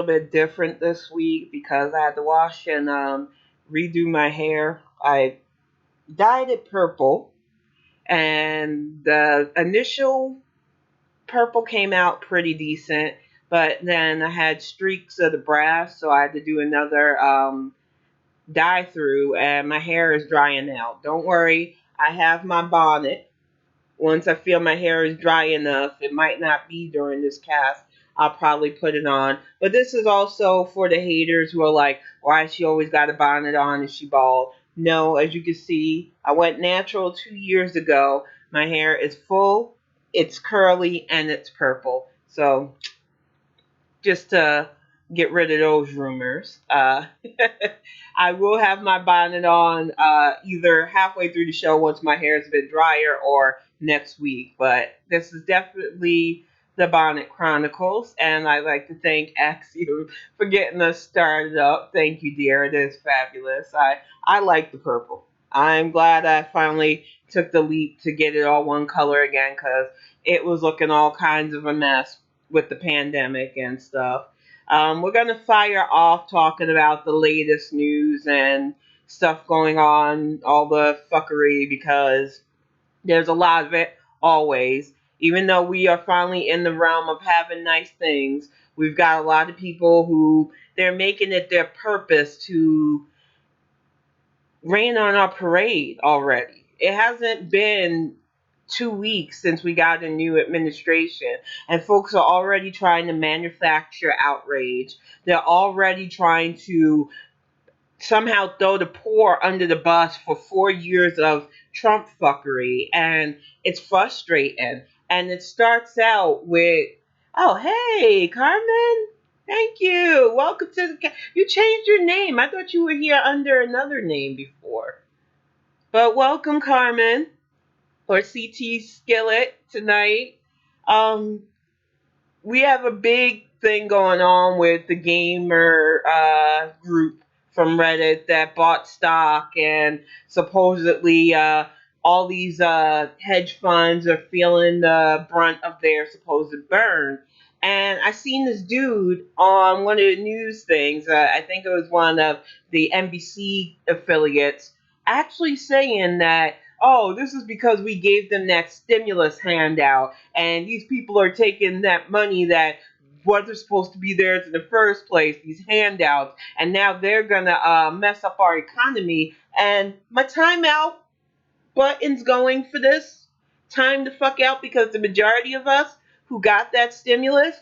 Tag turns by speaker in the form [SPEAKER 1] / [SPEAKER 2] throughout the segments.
[SPEAKER 1] little bit different this week because I had to wash and redo my hair. I dyed it purple, and the initial purple came out pretty decent, but then I had streaks of the brass, so I had to do another dye through, and my hair is drying out. Don't worry, I have my bonnet. Once I feel my hair is dry enough, it might not be during this cast, I'll probably put it on. But this is also for the haters who are like, why she always got a bonnet on? Is she bald? No, as you can see, I went natural 2 years ago. My hair is full, it's curly, and it's purple. So just to get rid of those rumors. I will have my bonnet on either halfway through the show once my hair is a bit drier or next week. But this is definitely the Bonnet Chronicles, and I'd like to thank Axiom for getting us started up. Thank you, dear. It is fabulous. I like the purple. I'm glad I finally took the leap to get it all one color again because it was looking all kinds of a mess with the pandemic and stuff. We're going to fire off talking about the latest news and stuff going on, all the fuckery, because there's a lot of it always. Even though we are finally in the realm of having nice things, we've got a lot of people who they're making it their purpose to rain on our parade already. It hasn't been 2 weeks since we got a new administration, and folks are already trying to manufacture outrage. They're already trying to somehow throw the poor under the bus for 4 years of Trump fuckery, and it's frustrating. And it starts out with, "Oh, hey, Carmen, thank you. Welcome to you changed your name. I thought you were here under another name before, but welcome, Carmen, or CT Skillet tonight." Um, we have a big thing going on with the gamer group from Reddit that bought stock, and supposedly all these hedge funds are feeling the brunt of their supposed burn. And I seen this dude on one of the news things. I think it was one of the NBC affiliates, actually saying that, oh, this is because we gave them that stimulus handout, and these people are taking that money that wasn't supposed to be theirs in the first place, these handouts, and now they're gonna mess up our economy. And my timeout button's going for this. Time to fuck out, because the majority of us who got that stimulus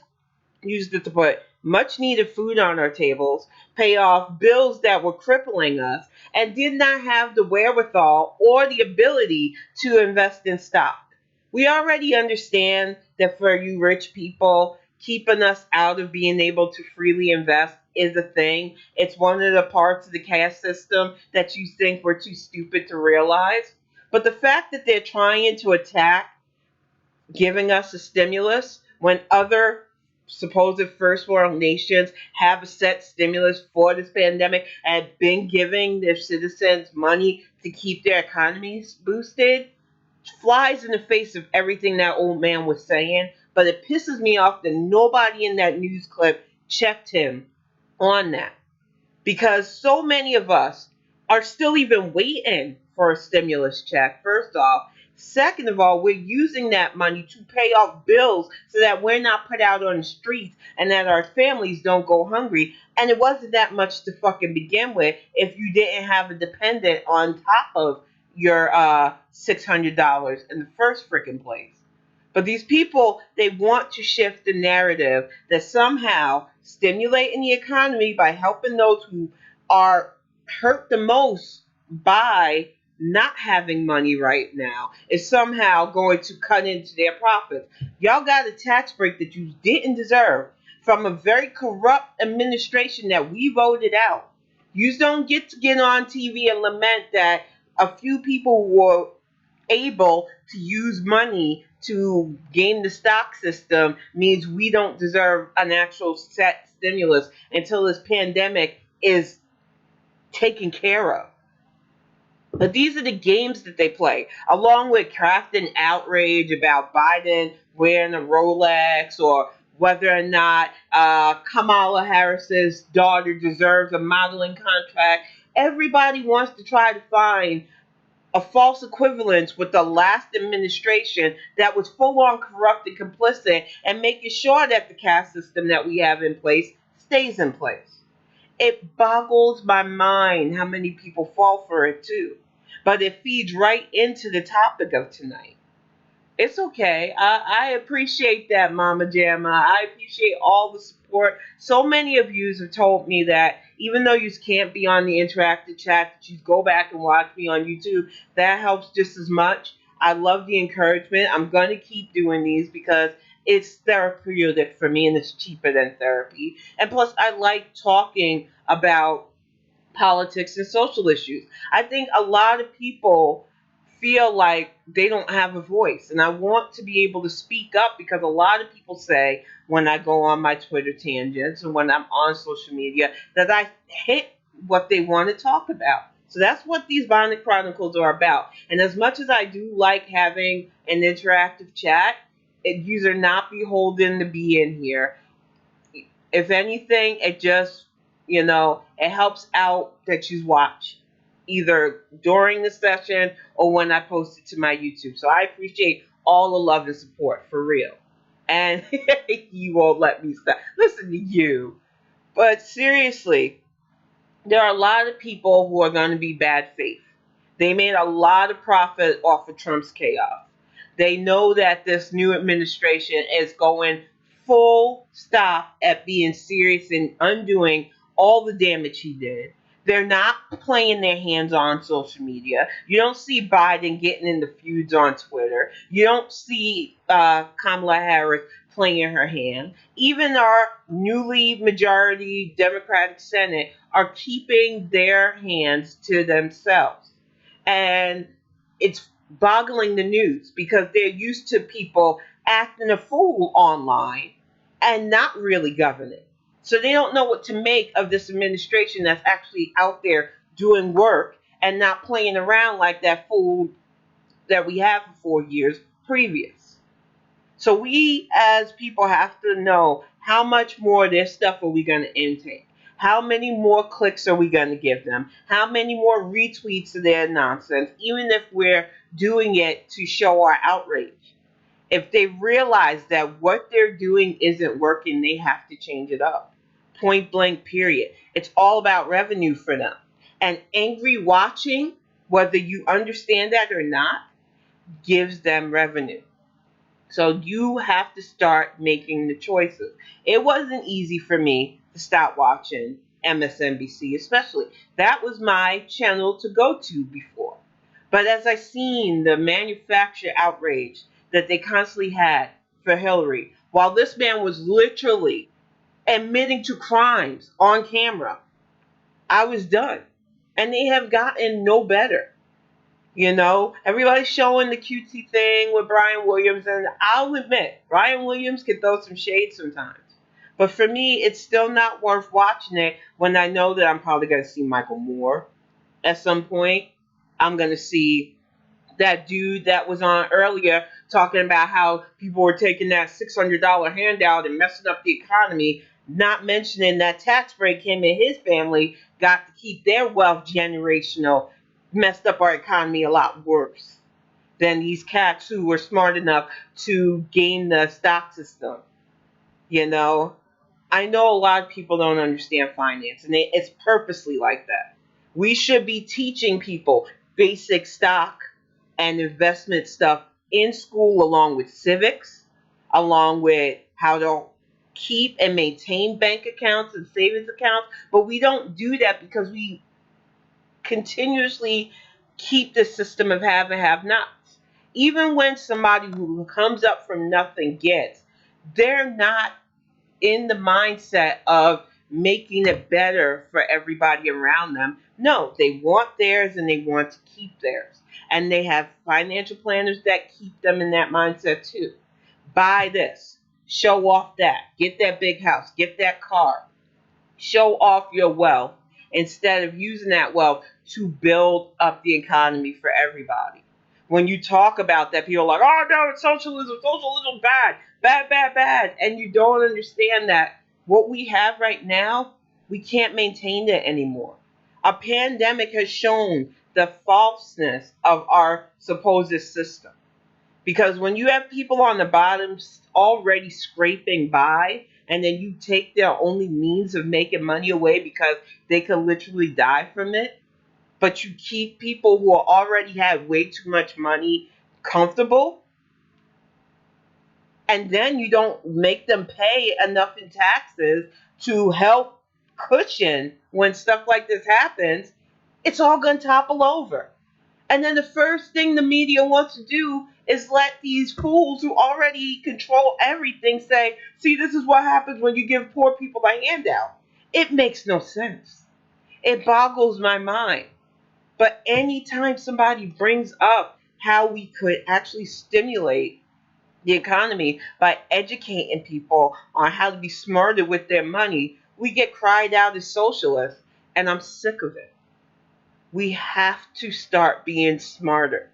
[SPEAKER 1] used it to put much needed food on our tables, pay off bills that were crippling us, and did not have the wherewithal or the ability to invest in stock. We already understand that for you rich people, keeping us out of being able to freely invest is a thing. It's one of the parts of the caste system that you think we're too stupid to realize. But the fact that they're trying to attack giving us a stimulus when other supposed first world nations have a set stimulus for this pandemic and have been giving their citizens money to keep their economies boosted, flies in the face of everything that old man was saying. But it pisses me off that nobody in that news clip checked him on that, because so many of us are still even waiting for a stimulus check, first off. Second of all, we're using that money to pay off bills so that we're not put out on the streets and that our families don't go hungry. And it wasn't that much to fucking begin with if you didn't have a dependent on top of your $600 in the first freaking place. But these people, they want to shift the narrative that somehow stimulating the economy by helping those who are hurt the most by not having money right now is somehow going to cut into their profits. Y'all got a tax break that you didn't deserve from a very corrupt administration that we voted out. You don't get to get on TV and lament that a few people were able to use money to game the stock system means we don't deserve an actual set stimulus until this pandemic is taken care of. But these are the games that they play, along with crafting outrage about Biden wearing a Rolex or whether or not Kamala Harris's daughter deserves a modeling contract. Everybody wants to try to find a false equivalence with the last administration that was full on corrupt and complicit, and making sure that the caste system that we have in place stays in place. It boggles my mind how many people fall for it too. But it feeds right into the topic of tonight. It's okay. I appreciate that, Mama Jamma. I appreciate all the support. So many of you have told me that even though you can't be on the interactive chat, that you go back and watch me on YouTube. That helps just as much. I love the encouragement. I'm going to keep doing these because it's therapeutic for me and it's cheaper than therapy. And plus, I like talking about politics and social issues. I think a lot of people feel like they don't have a voice, and I want to be able to speak up because a lot of people say when I go on my Twitter tangents and when I'm on social media that I hit what they want to talk about. So that's what these Bonnet Chronicles are about. And as much as I do like having an interactive chat, you are not beholden to be in here. If anything, it just, it helps out that you watch either during the session or when I post it to my YouTube. So I appreciate all the love and support for real. And you won't let me stop. Listen to you. But seriously, there are a lot of people who are going to be bad faith. They made a lot of profit off of Trump's chaos. They know that this new administration is going full stop at being serious and undoing all the damage he did. They're not playing their hands on social media. You don't see Biden getting into feuds on Twitter. You don't see Kamala Harris playing her hand. Even our newly majority Democratic Senate are keeping their hands to themselves. And it's boggling the news because they're used to people acting a fool online and not really governing. So they don't know what to make of this administration that's actually out there doing work and not playing around like that fool that we have for 4 years previous. So we as people have to know how much more of their stuff are we going to intake? How many more clicks are we going to give them? How many more retweets of their nonsense, even if we're doing it to show our outrage? If they realize that what they're doing isn't working, they have to change it up. Point blank, period. It's all about revenue for them. And angry watching, whether you understand that or not, gives them revenue. So you have to start making the choices. It wasn't easy for me to stop watching MSNBC, especially. That was my channel to go to before. But as I seen the manufactured outrage that they constantly had for Hillary, while this man was literally admitting to crimes on camera, I was done. And they have gotten no better. Everybody's showing the cutesy thing with Brian Williams, and I'll admit, Brian Williams can throw some shade sometimes. But for me, it's still not worth watching it when I know that I'm probably going to see Michael Moore at some point. I'm going to see that dude that was on earlier talking about how people were taking that $600 handout and messing up the economy, not mentioning that tax break him and his family got to keep their wealth generational, messed up our economy a lot worse than these cats who were smart enough to game the stock system. You know, I know a lot of people don't understand finance, and it's purposely like that. We should be teaching people basic stock and investment stuff in school, along with civics, along with how to keep and maintain bank accounts and savings accounts. But we don't do that because we continuously keep the system of have and have nots. Even when somebody who comes up from nothing gets, they're not in the mindset of making it better for everybody around them. No, they want theirs and they want to keep theirs. And they have financial planners that keep them in that mindset too. Buy this, show off that, get that big house, get that car, show off your wealth instead of using that wealth to build up the economy for everybody. When you talk about that, people are like, oh no, it's socialism, socialism bad. Bad, bad, bad. And you don't understand that what we have right now, we can't maintain it anymore. A pandemic has shown the falseness of our supposed system. Because when you have people on the bottom already scraping by, and then you take their only means of making money away because they could literally die from it, but you keep people who already have way too much money comfortable, and then you don't make them pay enough in taxes to help cushion when stuff like this happens, it's all going to topple over. And then the first thing the media wants to do is let these fools who already control everything say, see, this is what happens when you give poor people a handout. It makes no sense. It boggles my mind. But anytime somebody brings up how we could actually stimulate the economy by educating people on how to be smarter with their money, we get cried out as socialists. And I'm sick of it. We have to start being smarter.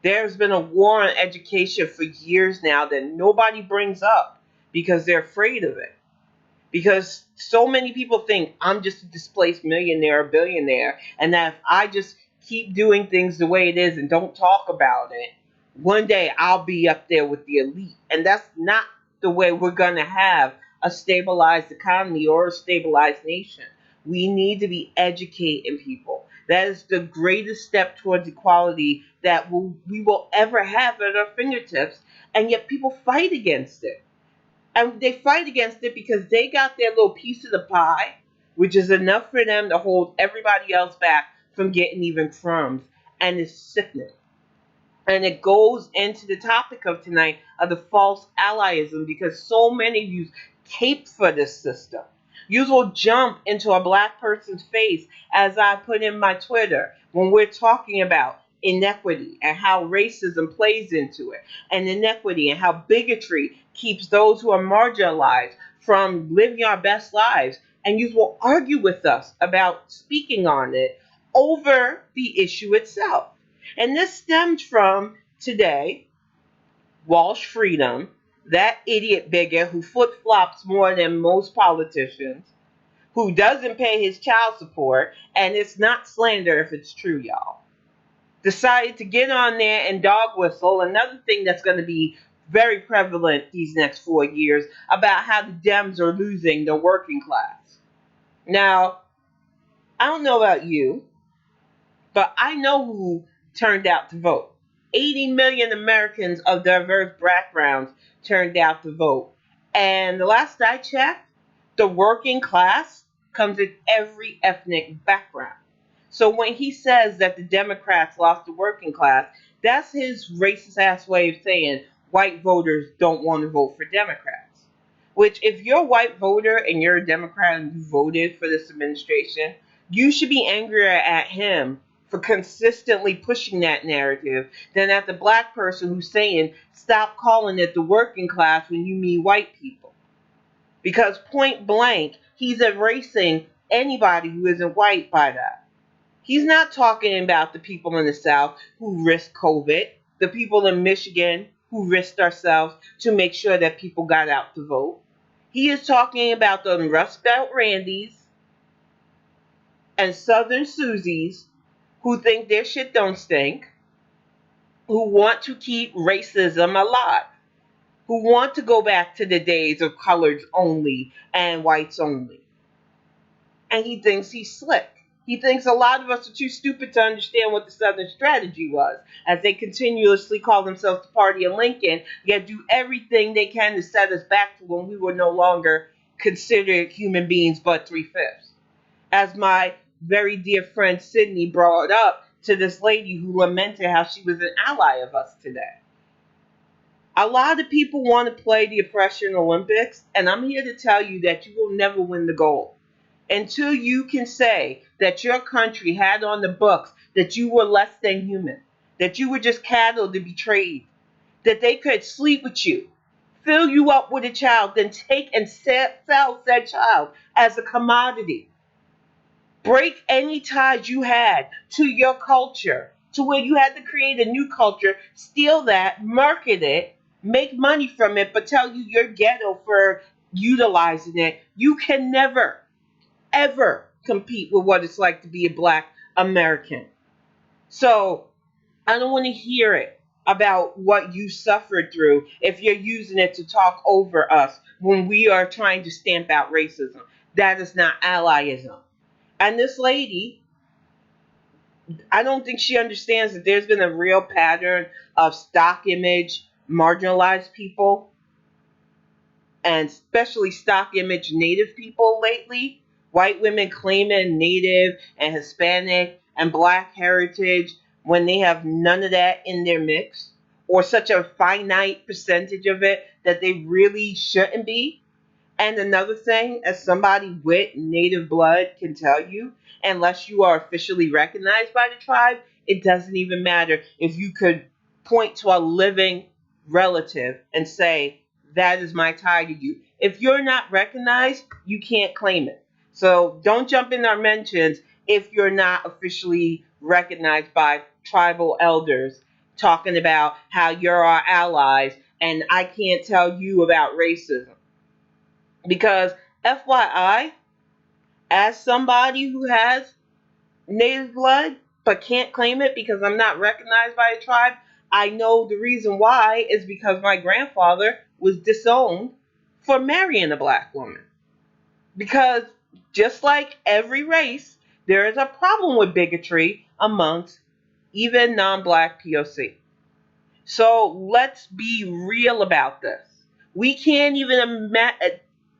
[SPEAKER 1] There's been a war on education for years now that nobody brings up because they're afraid of it. Because so many people think I'm just a displaced millionaire or billionaire, and that if I just keep doing things the way it is and don't talk about it, one day I'll be up there with the elite. And that's not the way we're going to have a stabilized economy or a stabilized nation. We need to be educating people. That is the greatest step towards equality that we will ever have at our fingertips, and yet people fight against it. And they fight against it because they got their little piece of the pie, which is enough for them to hold everybody else back from getting even crumbs. And it's sickening. And it goes into the topic of tonight of the false allyism, because so many of you cape for this system. You will jump into a black person's face, as I put in my Twitter, when we're talking about inequity and how racism plays into it, and inequity and how bigotry keeps those who are marginalized from living our best lives. And you will argue with us about speaking on it over the issue itself. And this stems from today, Walsh Freedom, that idiot bigot who flip flops more than most politicians, who doesn't pay his child support, and it's not slander if it's true, y'all, decided to get on there and dog whistle another thing that's going to be very prevalent these next 4 years about how the Dems are losing the working class. Now, I don't know about you, but I know who turned out to vote. 80 million Americans of diverse backgrounds turned out to vote. And the last I checked, the working class comes in every ethnic background. So when he says that the Democrats lost the working class, that's his racist ass way of saying white voters don't want to vote for Democrats. Which, if you're a white voter and you're a Democrat and you voted for this administration, you should be angrier at him for consistently pushing that narrative than at the black person who's saying, stop calling it the working class when you mean white people. Because point blank, he's erasing anybody who isn't white by that. He's not talking about the people in the South who risked COVID, the people in Michigan who risked ourselves to make sure that people got out to vote. He is talking about the Rust Belt Randys and Southern Susies who think their shit don't stink, who want to keep racism alive, who want to go back to the days of coloreds only and whites only. And he thinks he's slick. He thinks a lot of us are too stupid to understand what the Southern strategy was, as they continuously call themselves the party of Lincoln, yet do everything they can to set us back to when we were no longer considered human beings but three-fifths. As my very dear friend Sydney brought up to this lady who lamented how she was an ally of us today. A lot of people want to play the oppression Olympics, and I'm here to tell you that you will never win the gold until you can say that your country had on the books that you were less than human, that you were just cattle to be traded, that they could sleep with you, fill you up with a child, then take and sell said child as a commodity. Break any ties you had to your culture, to where you had to create a new culture, steal that, market it, make money from it, but tell you you're ghetto for utilizing it. You can never, ever compete with what it's like to be a black American. So I don't want to hear it about what you suffered through if you're using it to talk over us when we are trying to stamp out racism. That is not allyism. And this lady, I don't think she understands that there's been a real pattern of stock image marginalized people, and especially stock image native people lately. White women claiming native and Hispanic and black heritage when they have none of that in their mix, or such a finite percentage of it that they really shouldn't be. And another thing, as somebody with native blood can tell you, unless you are officially recognized by the tribe, it doesn't even matter if you could point to a living relative and say, that is my tie to you. If you're not recognized, you can't claim it. So don't jump in our mentions if you're not officially recognized by tribal elders talking about how you're our allies and I can't tell you about racism. Because FYI, as somebody who has native blood but can't claim it because I'm not recognized by a tribe, I know the reason why is because my grandfather was disowned for marrying a black woman. Because just like every race, there is a problem with bigotry amongst even non black POC. So let's be real about this. We can't even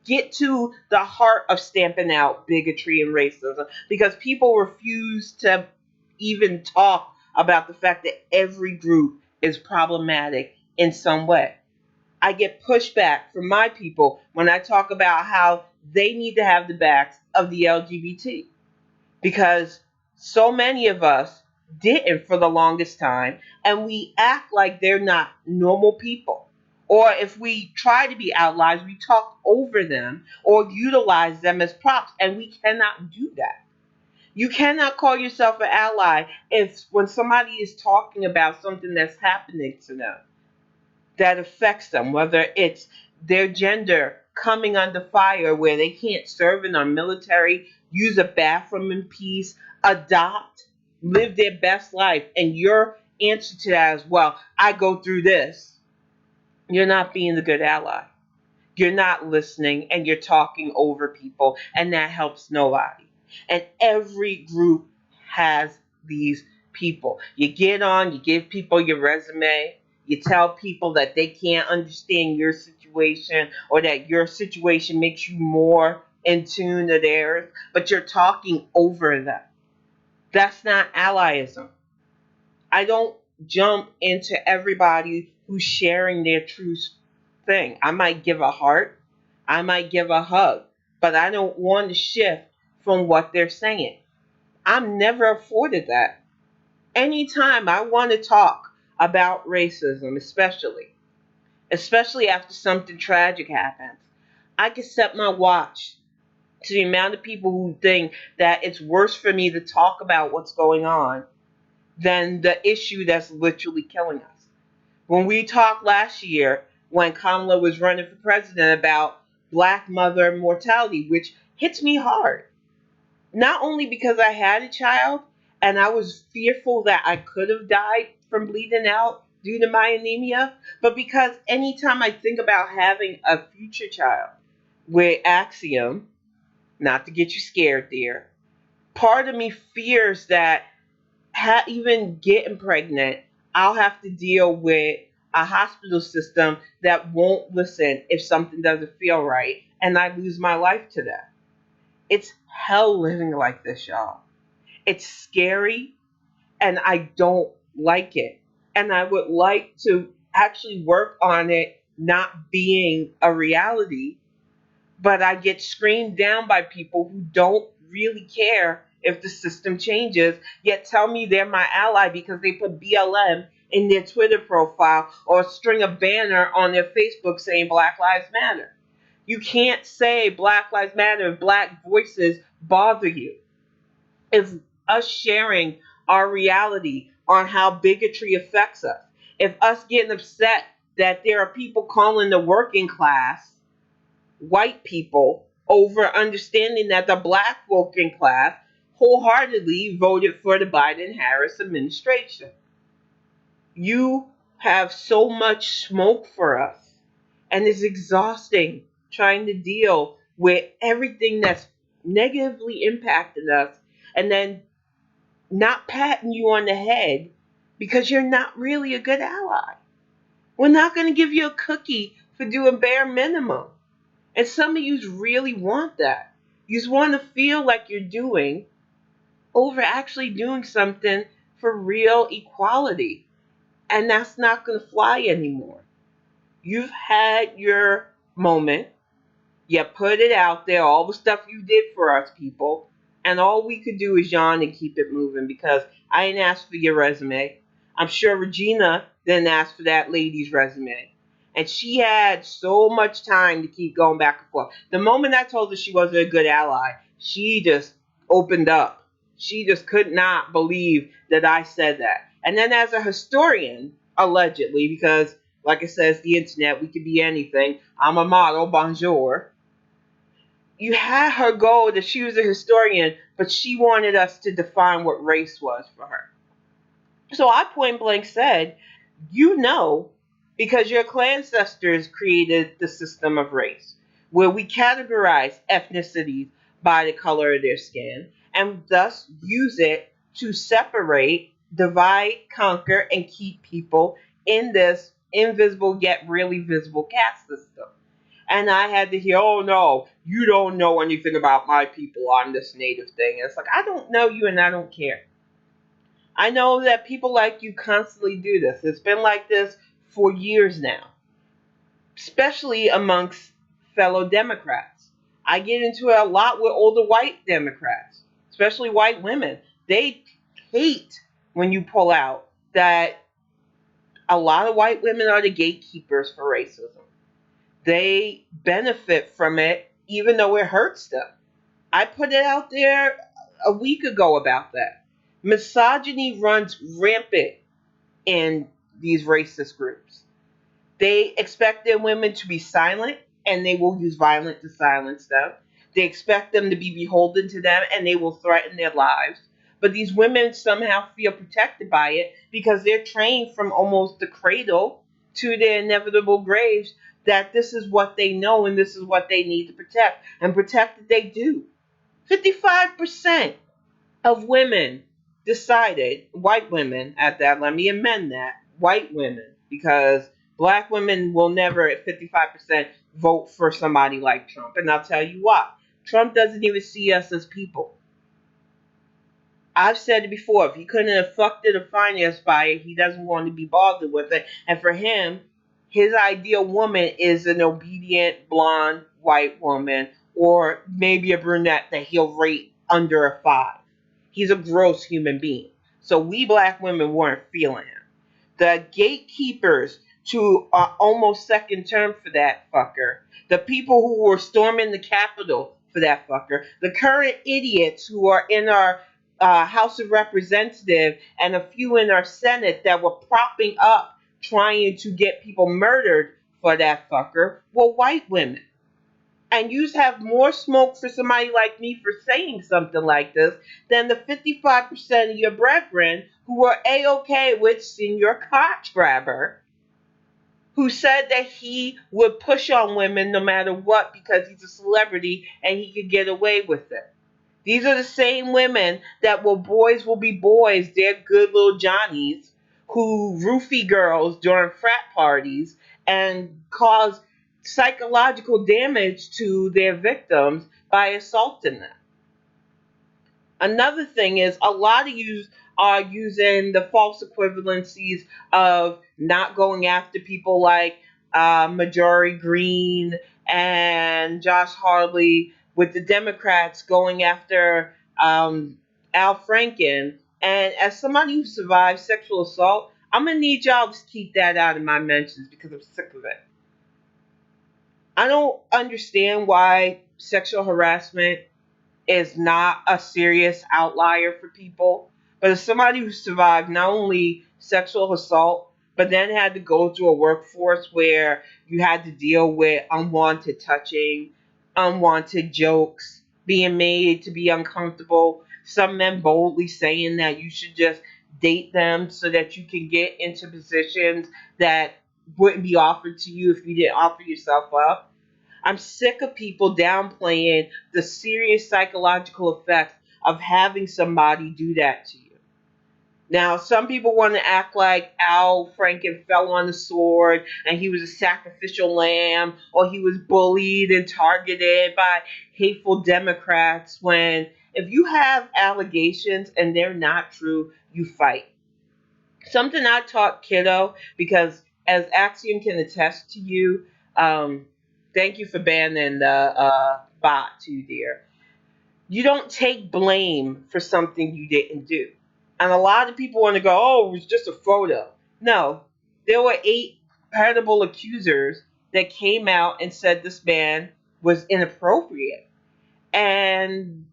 [SPEAKER 1] get to the heart of stamping out bigotry and racism because people refuse to even talk about the fact that every group is problematic in some way. I get pushback from my people when I talk about how they need to have the backs of the LGBT because so many of us didn't for the longest time, and we act like they're not normal people. Or if we try to be outliers, we talk over them or utilize them as props, and we cannot do that. You cannot call yourself an ally if when somebody is talking about something that's happening to them that affects them, whether it's their gender coming under fire where they can't serve in our military, use a bathroom in peace, adopt, live their best life, and your answer to that is, well, I go through this. You're not being a good ally. You're not listening and you're talking over people, and that helps nobody. And every group has these people. You get on, you give people your resume, you tell people that they can't understand your situation or that your situation makes you more in tune to theirs, but you're talking over them. That's not allyism. I don't jump into everybody who's sharing their true thing. I might give a heart, I might give a hug, but I don't want to shift from what they're saying. I'm never afforded that. Anytime I want to talk about racism, especially after something tragic happens, I can set my watch to the amount of people who think that it's worse for me to talk about what's going on than the issue that's literally killing us. When we talked last year, when Kamala was running for president, about black mother mortality, which hits me hard. Not only because I had a child and I was fearful that I could have died from bleeding out due to my anemia, but because anytime I think about having a future child with Axiom, not to get you scared there, part of me fears that even getting pregnant, I'll have to deal with a hospital system that won't listen if something doesn't feel right, and I lose my life to that. It's hell living like this, y'all. It's scary, and I don't like it. And I would like to actually work on it not being a reality, but I get screamed down by people who don't really care if the system changes, yet tell me they're my ally because they put BLM in their Twitter profile or string a banner on their Facebook saying Black Lives Matter. You can't say Black Lives Matter if black voices bother you. If us sharing our reality on how bigotry affects us, if us getting upset that there are people calling the working class white people over understanding that the black working class wholeheartedly voted for the Biden Harris administration. You have so much smoke for us, and it's exhausting trying to deal with everything that's negatively impacted us and then not patting you on the head because you're not really a good ally. We're not going to give you a cookie for doing bare minimum. And some of you really want that. You just want to feel like you're doing over actually doing something for real equality. And that's not going to fly anymore. You've had your moment. You put it out there, all the stuff you did for us people, and all we could do is yawn and keep it moving because I didn't ask for your resume. I'm sure Regina didn't ask for that lady's resume. And she had so much time to keep going back and forth. The moment I told her she wasn't a good ally, she just opened up. She just could not believe that I said that. And then as a historian, allegedly, because like I said, it's the internet, we could be anything. I'm a model, bonjour. You had her go that she was a historian, but she wanted us to define what race was for her. So I point blank said, you know, because your ancestors created the system of race, where we categorize ethnicities by the color of their skin, and thus use it to separate, divide, conquer, and keep people in this invisible yet really visible caste system. And I had to hear, oh no, you don't know anything about my people on this native thing. And it's like, I don't know you and I don't care. I know that people like you constantly do this. It's been like this for years now, especially amongst fellow Democrats. I get into it a lot with older white Democrats, especially white women. They hate when you pull out that a lot of white women are the gatekeepers for racism. They benefit from it even though it hurts them. I put it out there a week ago about that. Misogyny runs rampant in these racist groups. They expect their women to be silent and they will use violence to silence them. They expect them to be beholden to them and they will threaten their lives. But these women somehow feel protected by it because they're trained from almost the cradle to their inevitable graves that this is what they know and this is what they need to protect. And protect that they do. 55% of women decided, white women at that, let me amend that, white women, because black women will never at 55% vote for somebody like Trump. And I'll tell you why. Trump doesn't even see us as people. I've said it before, if he couldn't have fucked it or financed by it, he doesn't want to be bothered with it. And for him, his ideal woman is an obedient, blonde, white woman, or maybe a brunette that he'll rate under a 5. He's a gross human being. So we black women weren't feeling him. The gatekeepers to almost second term for that fucker, the people who were storming the Capitol for that fucker, the current idiots who are in our House of Representatives and a few in our Senate that were propping up trying to get people murdered for that fucker were white women. And you have more smoke for somebody like me for saying something like this than the 55% of your brethren who were A-OK with Senior Crotch Grabber, who said that he would push on women no matter what because he's a celebrity and he could get away with it. These are the same women that boys will be boys, they're good little Johnnies, who roofie girls during frat parties and cause psychological damage to their victims by assaulting them. Another thing is a lot of you are using the false equivalencies of not going after people like Marjorie Greene and Josh Hawley, with the Democrats going after Al Franken. And as somebody who survived sexual assault, I'm going to need y'all to keep that out of my mentions because I'm sick of it. I don't understand why sexual harassment is not a serious outlier for people. But as somebody who survived not only sexual assault, but then had to go through a workforce where you had to deal with unwanted touching, unwanted jokes, being made to be uncomfortable. Some men boldly saying that you should just date them so that you can get into positions that wouldn't be offered to you if you didn't offer yourself up. I'm sick of people downplaying the serious psychological effects of having somebody do that to you. Now, some people want to act like Al Franken fell on the sword and he was a sacrificial lamb, or he was bullied and targeted by hateful Democrats. When, if you have allegations and they're not true, you fight. Something I taught kiddo, because as Axiom can attest to you, um, thank you for banning the bot too, dear. You don't take blame for something you didn't do. And a lot of people want to go, oh, it was just a photo. No, there were 8 credible accusers that came out and said this man was inappropriate. And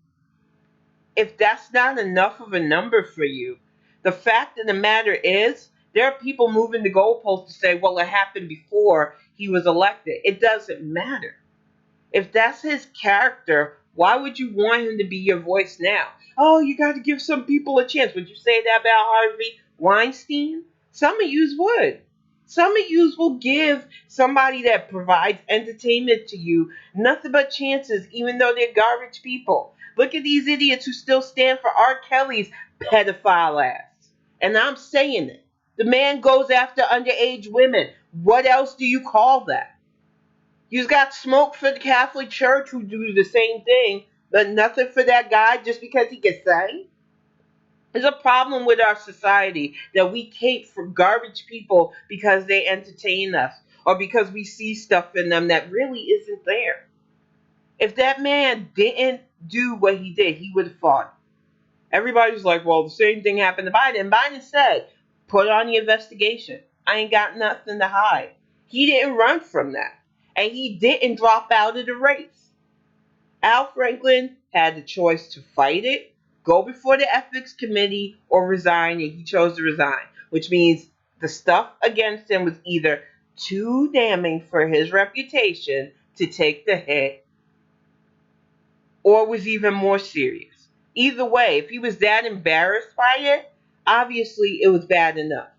[SPEAKER 1] if that's not enough of a number for you, the fact of the matter is, there are people moving the goalposts to say, well, it happened before he was elected. It doesn't matter. If that's his character, why would you want him to be your voice now? Oh, you got to give some people a chance. Would you say that about Harvey Weinstein? Some of yous would. Some of yous will give somebody that provides entertainment to you nothing but chances, even though they're garbage people. Look at these idiots who still stand for R. Kelly's pedophile ass. And I'm saying it. The man goes after underage women. What else do you call that? You've got smoke for the Catholic Church who do the same thing, but nothing for that guy just because he can sing? There's a problem with our society that we cape for garbage people because they entertain us or because we see stuff in them that really isn't there. If that man didn't do what he did, he would have fought. Everybody's like, well, the same thing happened to Biden. And Biden said, put on the investigation. I ain't got nothing to hide. He didn't run from that. And he didn't drop out of the race. Al Franken had the choice to fight it, go before the ethics committee, or resign, and he chose to resign, which means the stuff against him was either too damning for his reputation to take the hit, or was even more serious. Either way, if he was that embarrassed by it, obviously it was bad enough.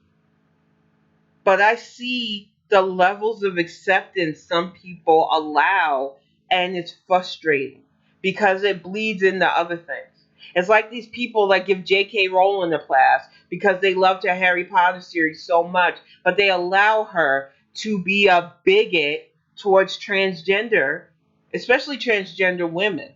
[SPEAKER 1] But I see the levels of acceptance some people allow, and it's frustrating because it bleeds into other things. It's like these people that give J.K. Rowling a pass because they loved her Harry Potter series so much, but they allow her to be a bigot towards transgender, especially transgender women.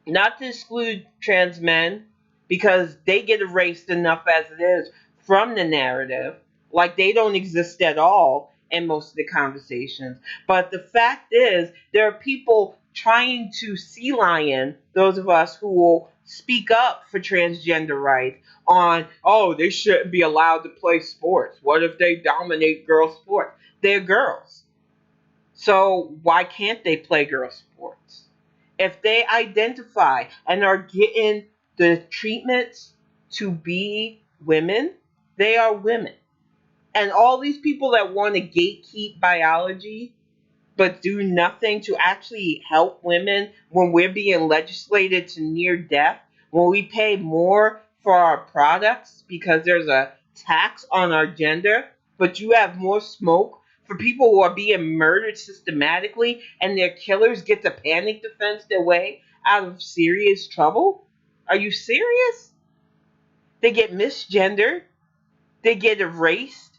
[SPEAKER 1] Not to exclude trans men, because they get erased enough as it is from the narrative, like they don't exist at all in most of the conversations. But the fact is, there are people trying to sea lion those of us who will speak up for transgender rights on, oh, they shouldn't be allowed to play sports. What if they dominate girl sports? They're girls. So why can't they play girl sports? If they identify and are getting the treatments to be women, they are women. And all these people that want to gatekeep biology but do nothing to actually help women when we're being legislated to near death, when we pay more for our products because there's a tax on our gender, but you have more smoke for people who are being murdered systematically and their killers get to panic defense their way out of serious trouble? Are you serious? They get misgendered, they get erased,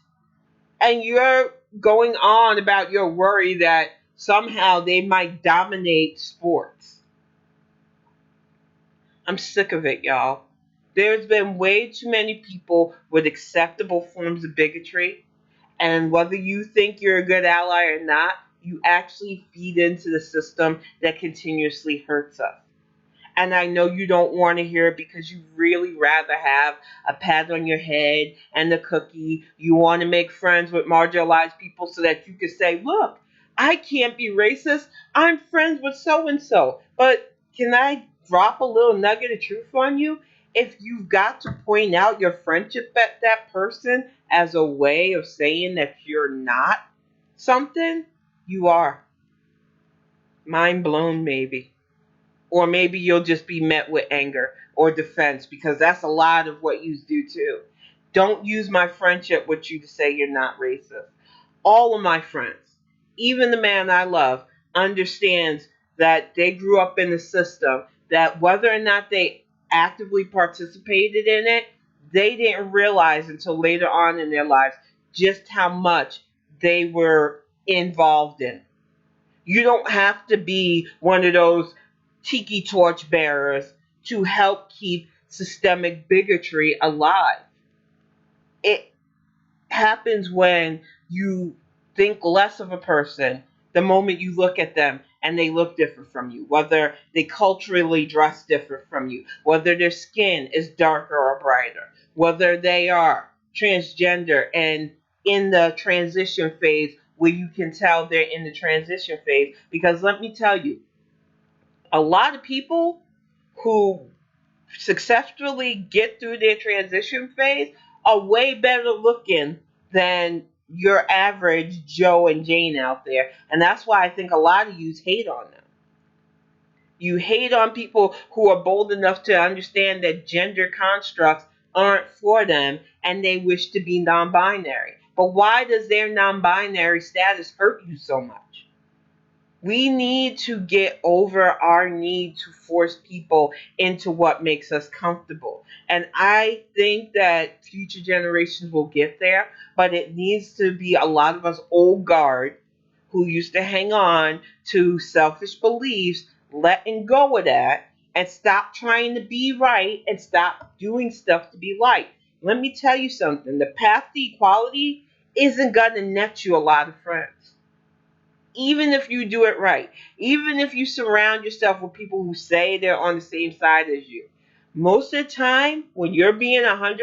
[SPEAKER 1] and you're going on about your worry that somehow they might dominate sports. I'm sick of it, y'all. There's been way too many people with acceptable forms of bigotry, and whether you think you're a good ally or not, you actually feed into the system that continuously hurts us. And I know you don't want to hear it because you really rather have a pat on your head and a cookie. You want to make friends with marginalized people so that you can say, look, I can't be racist. I'm friends with so and so. But can I drop a little nugget of truth on you? If you've got to point out your friendship at that person as a way of saying that you're not something, you are. Mind blown, maybe. Or maybe you'll just be met with anger or defense, because that's a lot of what you do too. Don't use my friendship with you to say you're not racist. All of my friends, even the man I love, understands that they grew up in the system, that whether or not they actively participated in it, they didn't realize until later on in their lives just how much they were involved in. You don't have to be one of those tiki torch bearers to help keep systemic bigotry alive. It happens when you think less of a person the moment you look at them and they look different from you, whether they culturally dress different from you, whether their skin is darker or brighter, whether they are transgender and in the transition phase where you can tell they're in the transition phase. Because let me tell you, a lot of people who successfully get through their transition phase are way better looking than your average Joe and Jane out there. And that's why I think a lot of you hate on them. You hate on people who are bold enough to understand that gender constructs aren't for them and they wish to be non binary. But why does their non binary status hurt you so much? We need to get over our need to force people into what makes us comfortable. And I think that future generations will get there, but it needs to be a lot of us old guard who used to hang on to selfish beliefs, letting go of that and stop trying to be right and stop doing stuff to be liked. Let me tell you something, the path to equality isn't going to net you a lot of friends, even if you do it right, even if you surround yourself with people who say they're on the same side as you. Most of the time, when you're being 100%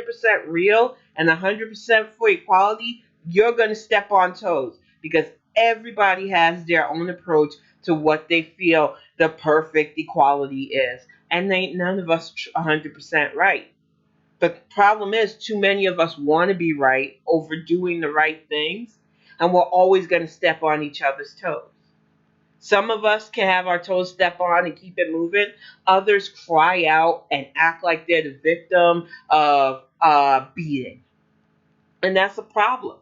[SPEAKER 1] real and 100% for equality, you're going to step on toes, because everybody has their own approach to what they feel the perfect equality is. And ain't none of us 100% right. But the problem is, too many of us want to be right over doing the right things, and we're always going to step on each other's toes. Some of us can have our toes step on and keep it moving. Others cry out and act like they're the victim of beating. And that's a problem.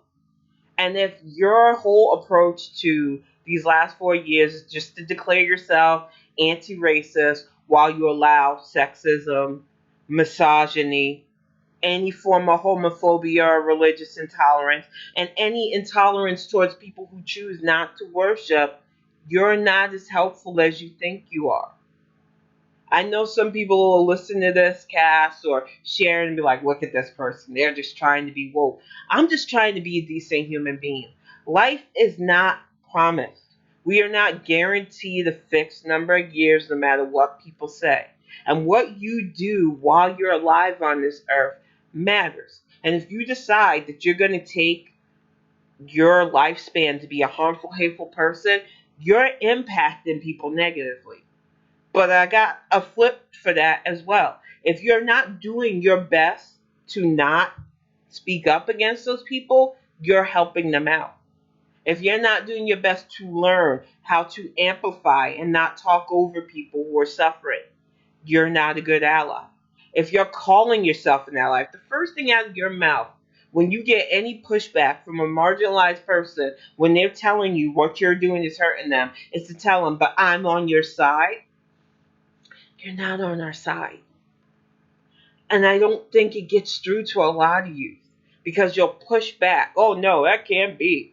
[SPEAKER 1] And if your whole approach to these last 4 years is just to declare yourself anti racist while you allow sexism, misogyny, any form of homophobia or religious intolerance, and any intolerance towards people who choose not to worship, you're not as helpful as you think you are. I know some people will listen to this cast or share and be like, look at this person. They're just trying to be woke. I'm just trying to be a decent human being. Life is not promised. We are not guaranteed a fixed number of years no matter what people say. And what you do while you're alive on this earth matters. And if you decide that you're going to take your lifespan to be a harmful, hateful person, you're impacting people negatively. But I got a flip for that as well. If you're not doing your best to not speak up against those people, you're helping them out. If you're not doing your best to learn how to amplify and not talk over people who are suffering, you're not a good ally. If you're calling yourself an ally, the first thing out of your mouth when you get any pushback from a marginalized person when they're telling you what you're doing is hurting them is to tell them, but I'm on your side, you're not on our side. And I don't think it gets through to a lot of you because you'll push back. Oh, no, that can't be.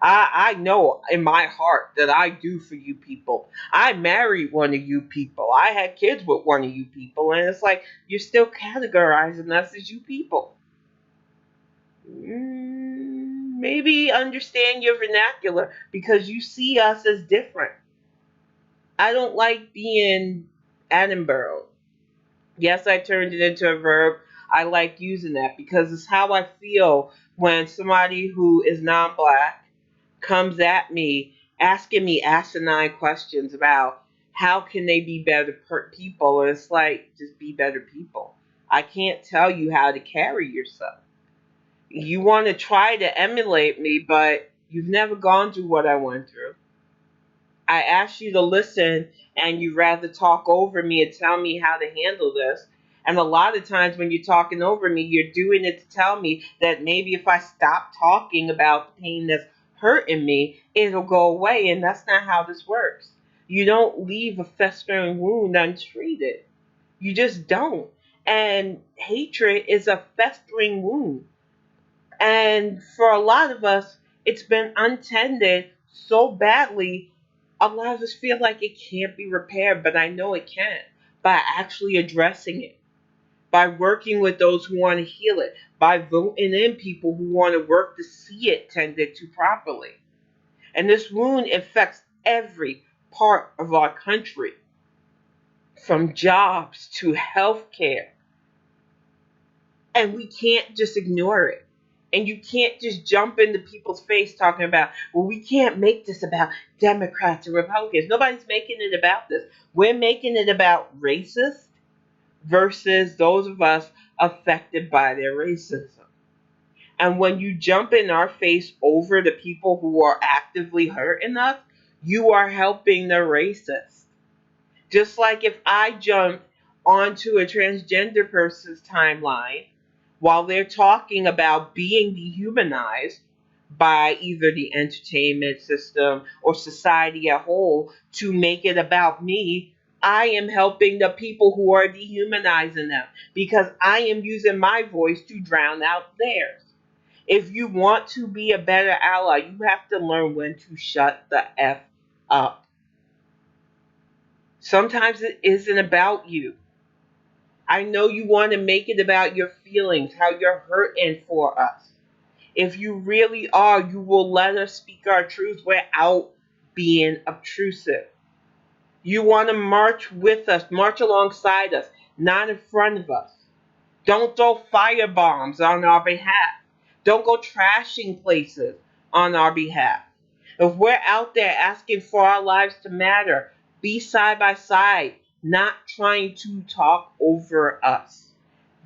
[SPEAKER 1] I know in my heart that I do for you people. I married one of you people. I had kids with one of you people. And it's like, you're still categorizing us as you people. Maybe understand your vernacular because you see us as different. I don't like being Edinburgh. Yes, I turned it into a verb. I like using that because it's how I feel when somebody who is non-black comes at me asking me asinine questions about how can they be better people, and it's like, just be better people. I can't tell you how to carry yourself. You want to try to emulate me, but you've never gone through what I went through. I asked you to listen, and you rather talk over me and tell me how to handle this. And a lot of times when you're talking over me, you're doing it to tell me that maybe if I stop talking about the pain that's hurting me, it'll go away. And that's not how this works. You don't leave a festering wound untreated. You just don't. And hatred is a festering wound. And for a lot of us, it's been untended so badly, a lot of us feel like it can't be repaired, but I know it can by actually addressing it, by working with those who want to heal it, by voting in people who want to work to see it tended to properly. And this wound affects every part of our country, from jobs to healthcare, and we can't just ignore it. And you can't just jump into people's face talking about, well, we can't make this about Democrats and Republicans. Nobody's making it about this. We're making it about racists versus those of us affected by their racism. And when you jump in our face over the people who are actively hurting us, you are helping the racists. Just like if I jump onto a transgender person's timeline while they're talking about being dehumanized by either the entertainment system or society as a whole to make it about me, I am helping the people who are dehumanizing them because I am using my voice to drown out theirs. If you want to be a better ally, you have to learn when to shut the F up. Sometimes it isn't about you. I know you want to make it about your feelings, how you're hurting for us. If you really are, you will let us speak our truths without being obtrusive. You want to march with us, march alongside us, not in front of us. Don't throw fire bombs on our behalf. Don't go trashing places on our behalf. If we're out there asking for our lives to matter, be side by side, not trying to talk over us.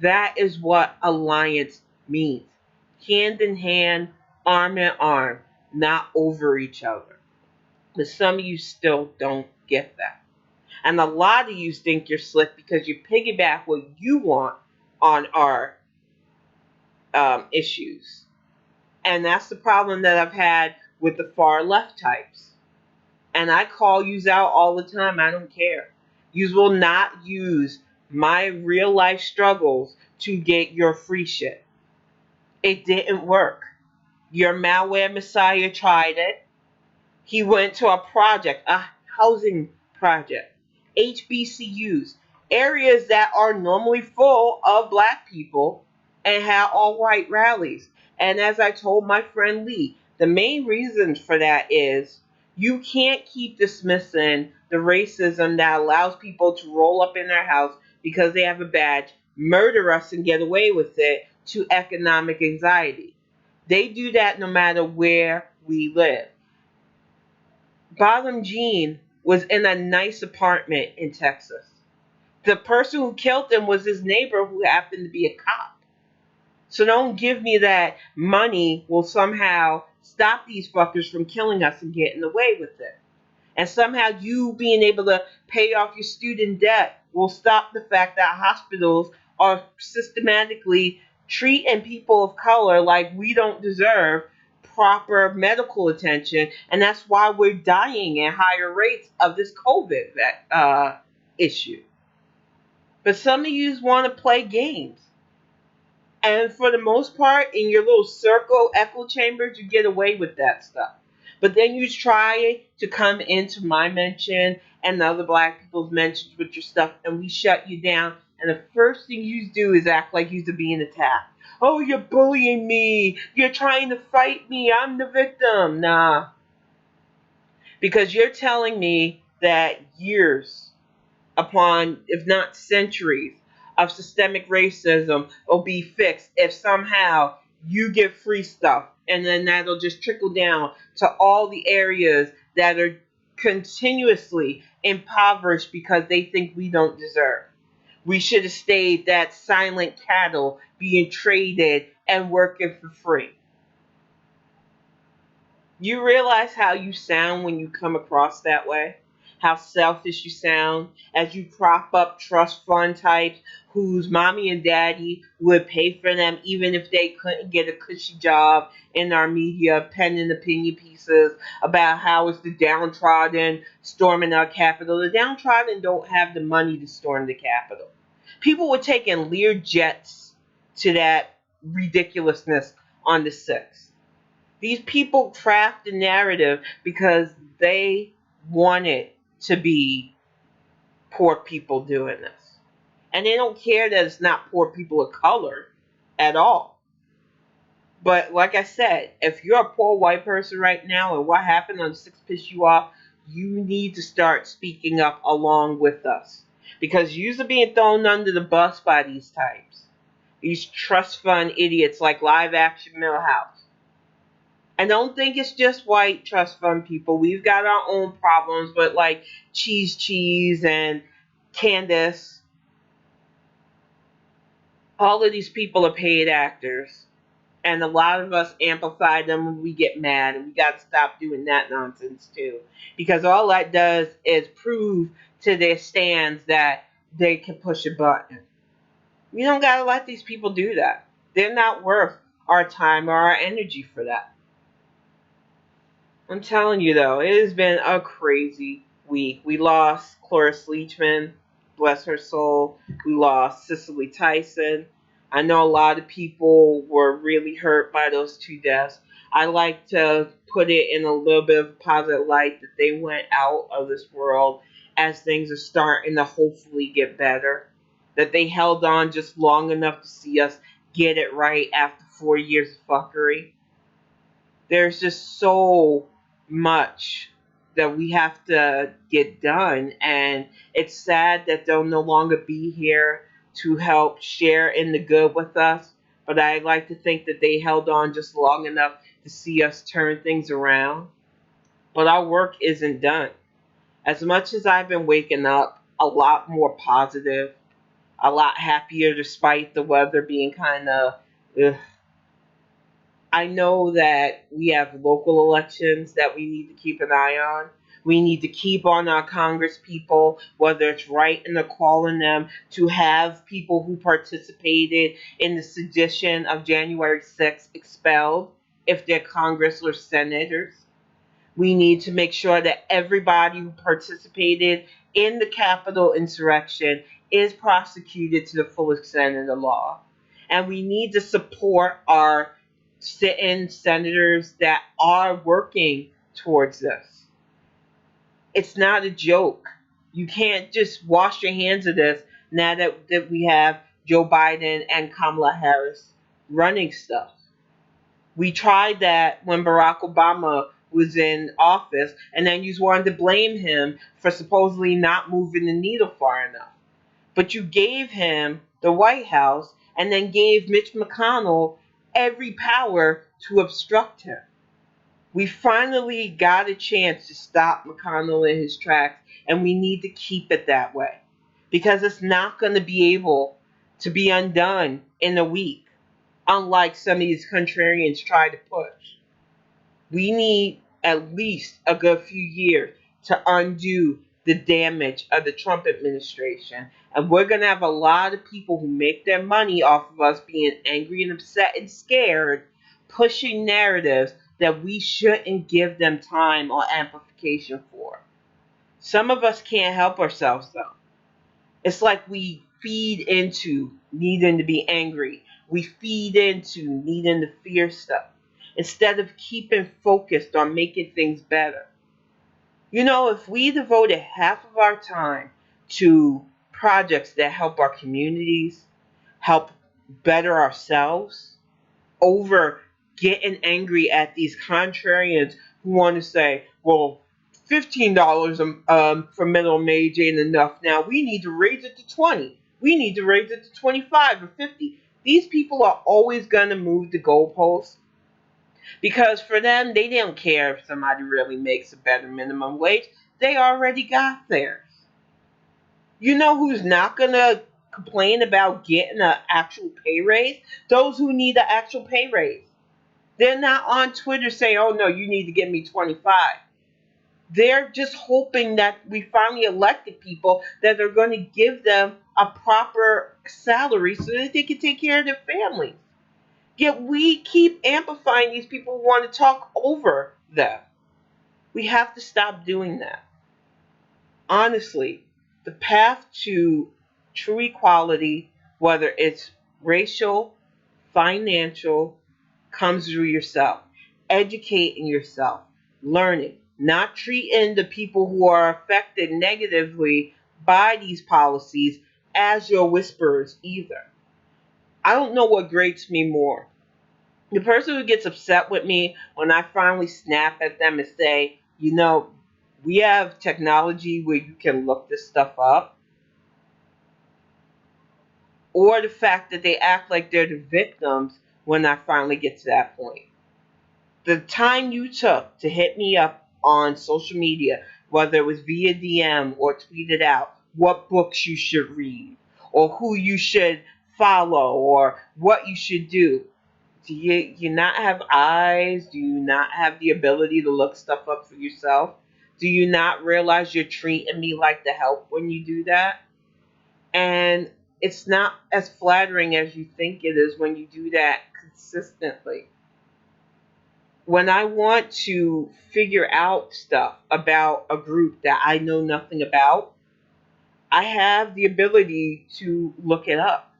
[SPEAKER 1] That is what alliance means. Hand in hand, arm in arm, not over each other. But some of you still don't get that. And a lot of you think you're slick because you piggyback what you want on our issues. And that's the problem that I've had with the far left types. And I call yous out all the time. I don't care. Yous will not use my real life struggles to get your free shit. It didn't work. Your malware messiah tried it. He went to a project, a housing project, HBCUs, areas that are normally full of black people, and had all white rallies. And as I told my friend Lee, the main reason for that is you can't keep dismissing the racism that allows people to roll up in their house because they have a badge, murder us, and get away with it, to economic anxiety. They do that no matter where we live. Bottom Jean was in a nice apartment in Texas. The person who killed him was his neighbor who happened to be a cop. So don't give me that money will somehow stop these fuckers from killing us and getting away with it. And somehow you being able to pay off your student debt will stop the fact that hospitals are systematically treating people of color like we don't deserve proper medical attention, and that's why we're dying at higher rates of this COVID issue. But some of you want to play games. And for the most part, in your little circle echo chambers, you get away with that stuff. But then you try to come into my mention and the other black people's mentions with your stuff, and we shut you down. And the first thing you do is act like you're being attacked. Oh, you're bullying me. You're trying to fight me. I'm the victim. Nah. Because you're telling me that years upon, if not centuries, of systemic racism will be fixed if somehow you give free stuff, and then that'll just trickle down to all the areas that are continuously impoverished because they think we don't deserve. We should have stayed that silent cattle being traded and working for free. You realize how you sound when you come across that way? How selfish you sound as you prop up trust fund types whose mommy and daddy would pay for them even if they couldn't get a cushy job in our media, penning opinion pieces about how it's the downtrodden storming our capital. The downtrodden don't have the money to storm the capital. People were taking Lear jets to that ridiculousness on the 6th. These people craft the narrative because they want it to be poor people doing this. And they don't care that it's not poor people of color at all. But like I said, if you're a poor white person right now and what happened on the 6th pissed you off, you need to start speaking up along with us. Because you're being thrown under the bus by these types. These trust fund idiots like Live Action Millhouse. I don't think it's just white trust fund people. We've got our own problems, but like Cheese and Candace, all of these people are paid actors. And a lot of us amplify them when we get mad, and we got to stop doing that nonsense too. Because all that does is prove to their stands that they can push a button. We don't got to let these people do that. They're not worth our time or our energy for that. I'm telling you though, it has been a crazy week. We lost Cloris Leachman, bless her soul. We lost Cicely Tyson. I know a lot of people were really hurt by those two deaths. I like to put it in a little bit of positive light that they went out of this world as things are starting to hopefully get better. That they held on just long enough to see us get it right after 4 years of fuckery. There's just so much that we have to get done, and it's sad that they'll no longer be here to help share in the good with us, but I like to think that they held on just long enough to see us turn things around. But our work isn't done. As much as I've been waking up a lot more positive, a lot happier despite the weather being kind of, I know that we have local elections that we need to keep an eye on. We need to keep on our Congress people, whether it's writing or calling them, to have people who participated in the sedition of January 6th expelled if they're Congress or senators. We need to make sure that everybody who participated in the Capitol insurrection is prosecuted to the full extent of the law. And we need to support our sit-in senators that are working towards this. It's not a joke. You can't just wash your hands of this now that we have Joe Biden and Kamala Harris running stuff. We tried that when Barack Obama was in office, and then you wanted to blame him for supposedly not moving the needle far enough. But you gave him the White House and then gave Mitch McConnell every power to obstruct him. We finally got a chance to stop McConnell in his tracks, and we need to keep it that way because it's not going to be able to be undone in a week, unlike some of these contrarians try to push. We need at least a good few years to undo the damage of the Trump administration. And we're going to have a lot of people who make their money off of us being angry and upset and scared, pushing narratives that we shouldn't give them time or amplification for. Some of us can't help ourselves, though. It's like we feed into needing to be angry. We feed into needing to fear stuff instead of keeping focused on making things better. You know, if we devoted half of our time to projects that help our communities, help better ourselves, over getting angry at these contrarians who want to say, well, $15 for minimum wage ain't enough. Now we need to raise it to 20. We need to raise it to 25 or 50. These people are always going to move the goalposts because for them, they don't care if somebody really makes a better minimum wage. They already got theirs. You know who's not going to complain about getting an actual pay raise, those who need an actual pay raise. They're not on Twitter saying, oh no, you need to give me 25. They're just hoping that we finally elected people that are going to give them a proper salary so that they can take care of their families. Yet we keep amplifying these people who want to talk over them. We have to stop doing that. Honestly, the path to true equality, whether it's racial, financial, comes through yourself. Educating yourself, learning, not treating the people who are affected negatively by these policies as your whisperers either. I don't know what grates me more. The person who gets upset with me when I finally snap at them and say, we have technology where you can look this stuff up, or the fact that they act like they're the victims when I finally get to that point. The time you took to hit me up on social media, whether it was via DM or tweeted out what books you should read, or who you should follow, or what you should do. Do you not have eyes? Do you not have the ability to look stuff up for yourself? Do you not realize you're treating me like the help when you do that? And it's not as flattering as you think it is when you do that consistently. When I want to figure out stuff about a group that I know nothing about, I have the ability to look it up.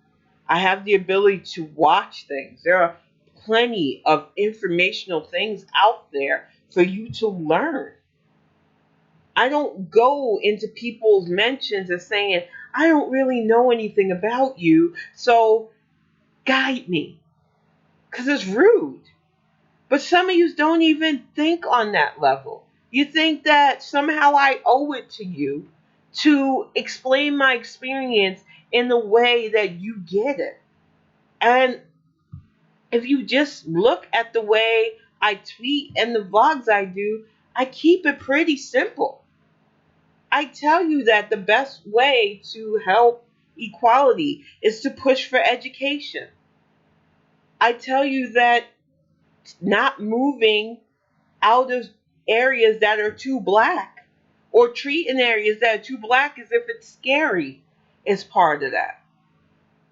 [SPEAKER 1] I have the ability to watch things. There are plenty of informational things out there for you to learn. I don't go into people's mentions and saying, I don't really know anything about you, so guide me. Because it's rude. But some of you don't even think on that level. You think that somehow I owe it to you to explain my experience in the way that you get it. And if you just look at the way I tweet and the vlogs I do, I keep it pretty simple. I tell you that the best way to help equality is to push for education. I tell you that not moving out of areas that are too black or treating areas that are too black as if it's scary is part of that.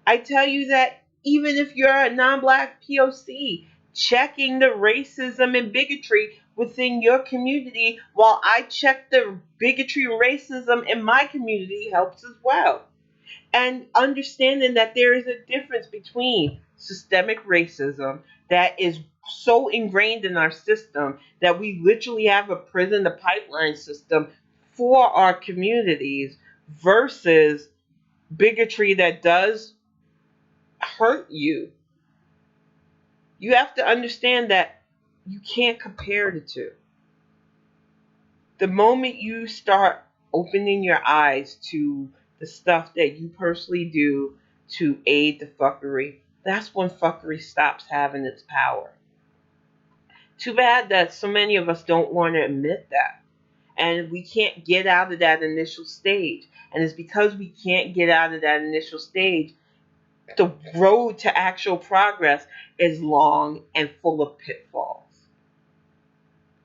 [SPEAKER 1] I tell you that even if you're a non-black POC, checking the racism and bigotry within your community while I check the bigotry and racism in my community helps as well. And understanding that there is a difference between systemic racism that is so ingrained in our system that we literally have a prison to pipeline system for our communities versus bigotry that does hurt you. You have to understand that you can't compare the two. The moment you start opening your eyes to the stuff that you personally do to aid the fuckery, that's when fuckery stops having its power. Too bad that so many of us don't want to admit that. And we can't get out of that initial stage. And it's because we can't get out of that initial stage, the road to actual progress is long and full of pitfalls.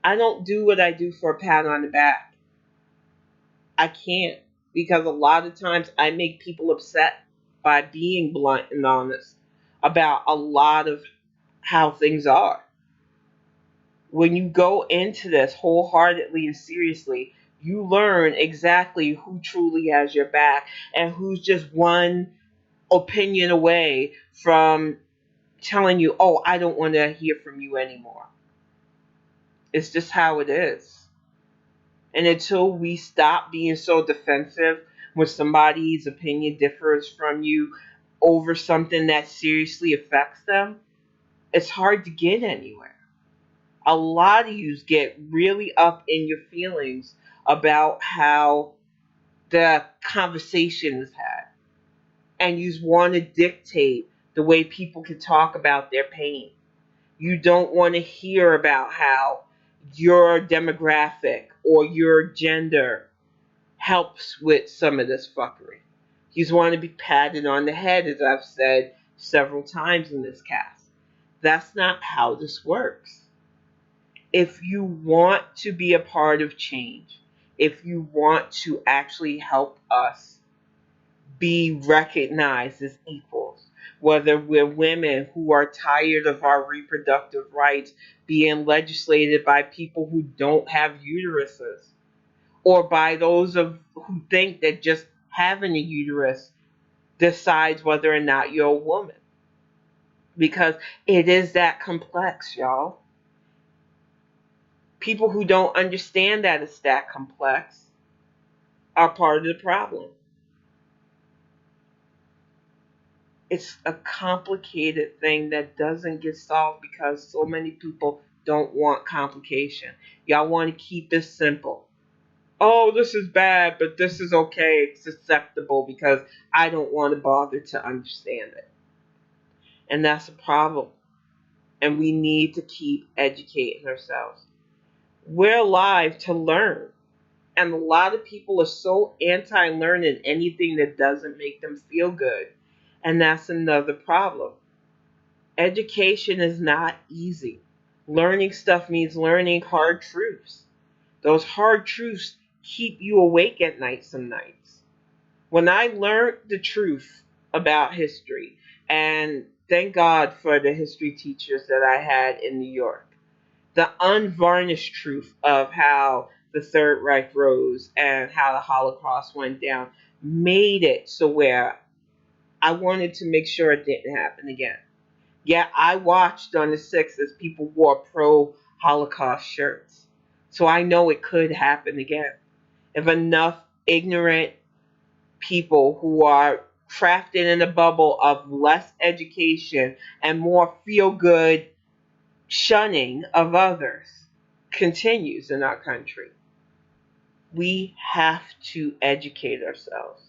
[SPEAKER 1] I don't do what I do for a pat on the back. I can't, because a lot of times I make people upset by being blunt and honest about a lot of how things are. When you go into this wholeheartedly and seriously, you learn exactly who truly has your back and who's just one opinion away from telling you, oh, I don't want to hear from you anymore. It's just how it is. And until we stop being so defensive when somebody's opinion differs from you over something that seriously affects them, it's hard to get anywhere. A lot of you get really up in your feelings about how the conversation is had. And you want to dictate the way people can talk about their pain. You don't want to hear about how your demographic or your gender helps with some of this fuckery. You just want to be patted on the head, as I've said several times in this cast. That's not how this works. If you want to be a part of change, if you want to actually help us be recognized as equals, whether we're women who are tired of our reproductive rights being legislated by people who don't have uteruses, or by those who think that just having a uterus decides whether or not you're a woman. Because it is that complex, y'all. People who don't understand that it's that complex are part of the problem. It's a complicated thing that doesn't get solved because so many people don't want complication. Y'all want to keep it simple. Oh, this is bad, but this is okay. It's acceptable because I don't want to bother to understand it. And that's a problem. And we need to keep educating ourselves. We're alive to learn. And a lot of people are so anti learning anything that doesn't make them feel good. And that's another problem. Education is not easy. Learning stuff means learning hard truths. Those hard truths keep you awake at night some nights. When I learned the truth about history, and thank God for the history teachers that I had in New York, the unvarnished truth of how the Third Reich rose and how the Holocaust went down made it so where I wanted to make sure it didn't happen again. Yeah, I watched on the 6th as people wore pro Holocaust shirts. So I know it could happen again. If enough ignorant people who are crafted in a bubble of less education and more feel good shunning of others continues in our country, we have to educate ourselves.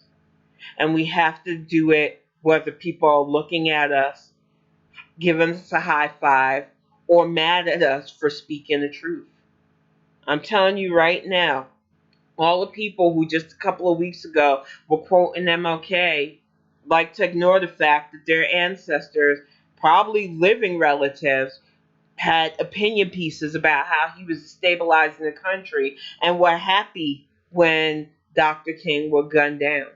[SPEAKER 1] And we have to do it whether people are looking at us, giving us a high five, or mad at us for speaking the truth. I'm telling you right now, all the people who just a couple of weeks ago were quoting MLK like to ignore the fact that their ancestors, probably living relatives, had opinion pieces about how he was stabilizing the country and were happy when Dr. King was gunned down.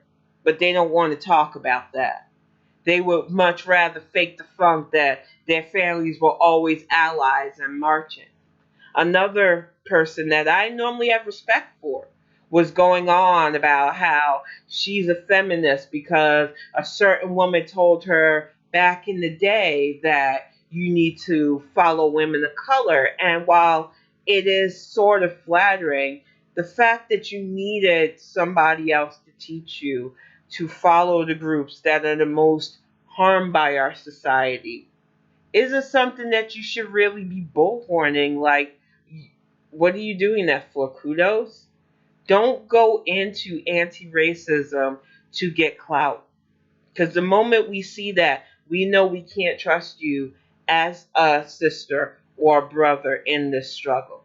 [SPEAKER 1] But they don't want to talk about that. They would much rather fake the funk that their families were always allies and marching. Another person that I normally have respect for was going on about how she's a feminist because a certain woman told her back in the day that you need to follow women of color. And while it is sort of flattering, the fact that you needed somebody else to teach you to follow the groups that are the most harmed by our society isn't something that you should really be bullhorning. Like, what are you doing that for? Kudos? Don't go into anti racism to get clout. Because the moment we see that, we know we can't trust you as a sister or a brother in this struggle.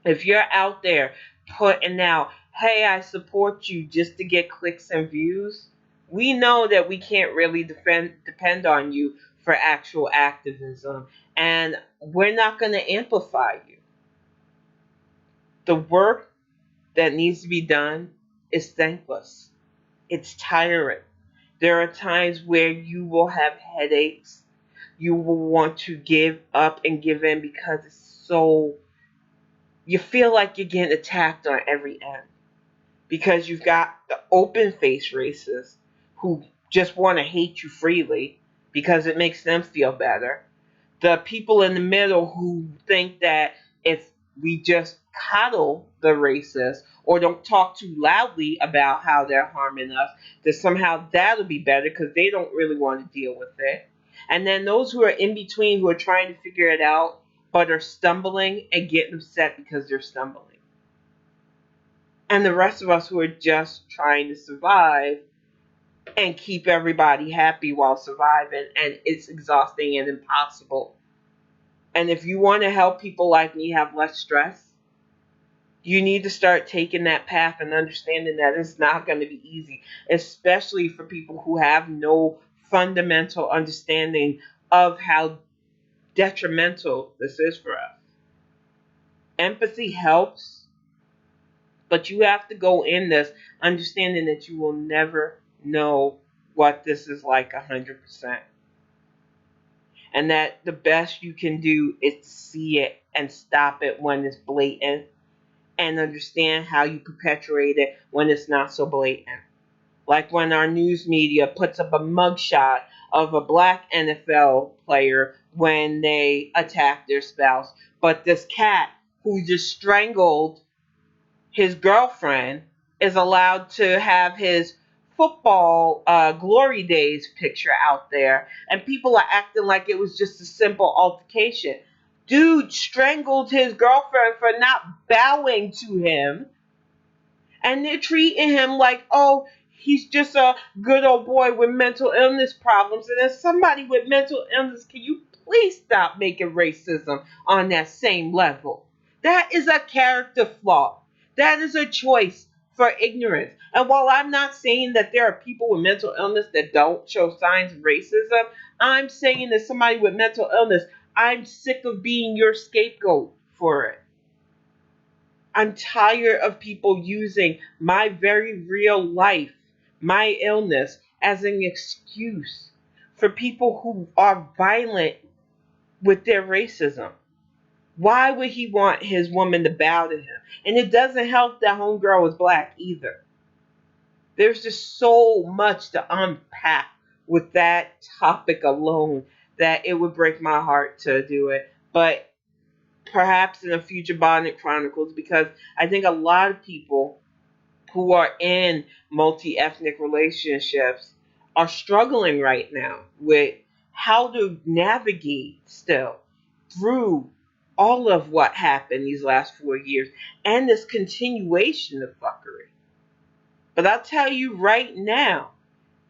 [SPEAKER 1] If you're out there putting out, hey, I support you just to get clicks and views, we know that we can't really depend on you for actual activism. And we're not going to amplify you. The work that needs to be done is thankless. It's tiring. There are times where you will have headaches. You will want to give up and give in because it's so, you feel like you're getting attacked on every end. Because you've got the open face racists who just want to hate you freely because it makes them feel better. The people in the middle who think that if we just coddle the racists or don't talk too loudly about how they're harming us, that somehow that'll be better because they don't really want to deal with it. And then those who are in between who are trying to figure it out but are stumbling and getting upset because they're stumbling. And the rest of us who are just trying to survive and keep everybody happy while surviving, and it's exhausting and impossible. And if you want to help people like me have less stress, You need to start taking that path and understanding that it's not going to be easy, especially for people who have no fundamental understanding of how detrimental this is for us. Empathy helps, but you have to go in this understanding that you will never know what this is like 100%. And that the best you can do is see it and stop it when it's blatant, and understand how you perpetuate it when it's not so blatant. Like when our news media puts up a mugshot of a black NFL player when they attack their spouse, but this cat who just strangled his girlfriend is allowed to have his football glory days picture out there, and people are acting like it was just a simple altercation. Dude strangled his girlfriend for not bowing to him, and they're treating him like, oh, he's just a good old boy with mental illness problems. And as somebody with mental illness, can you please stop making racism on that same level? That is a character flaw. That is a choice for ignorance. And while I'm not saying that there are people with mental illness that don't show signs of racism, I'm saying that somebody with mental illness, I'm sick of being your scapegoat for it. I'm tired of people using my very real life, my illness, as an excuse for people who are violent with their racism. Why would he want his woman to bow to him? And it doesn't help that homegirl was black either. There's just so much to unpack with that topic alone that it would break my heart to do it. But perhaps in a future Bonnet Chronicles, because I think a lot of people who are in multi-ethnic relationships are struggling right now with how to navigate still through all of what happened these last 4 years and this continuation of fuckery. But I'll tell you right now,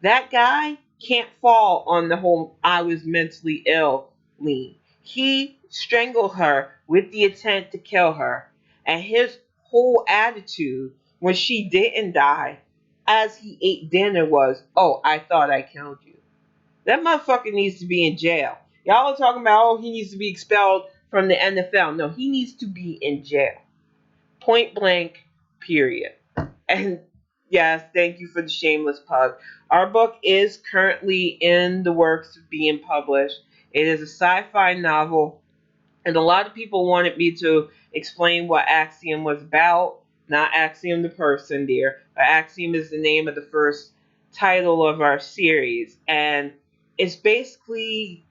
[SPEAKER 1] that guy can't fall on the whole I was mentally ill lean. He strangled her with the intent to kill her. And his whole attitude when she didn't die as he ate dinner was, oh, I thought I killed you. That motherfucker needs to be in jail. Y'all are talking about, oh, he needs to be expelled from the NFL. No, he needs to be in jail. Point blank, period. And yes, thank you for the shameless plug. Our book is currently in the works of being published. It is a sci-fi novel, and a lot of people wanted me to explain what Axiom was about. Not Axiom the person, dear, but Axiom is the name of the first title of our series, and it's basically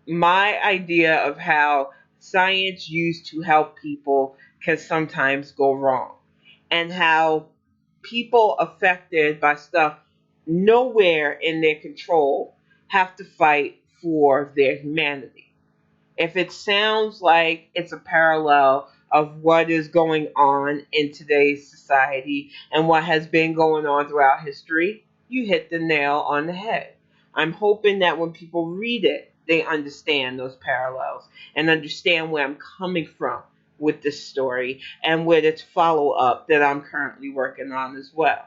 [SPEAKER 1] my idea of how science used to help people can sometimes go wrong, and how people affected by stuff nowhere in their control have to fight for their humanity. If it sounds like it's a parallel of what is going on in today's society and what has been going on throughout history, you hit the nail on the head. I'm hoping that when people read it, they understand those parallels and understand where I'm coming from with this story and with its follow up that I'm currently working on as well.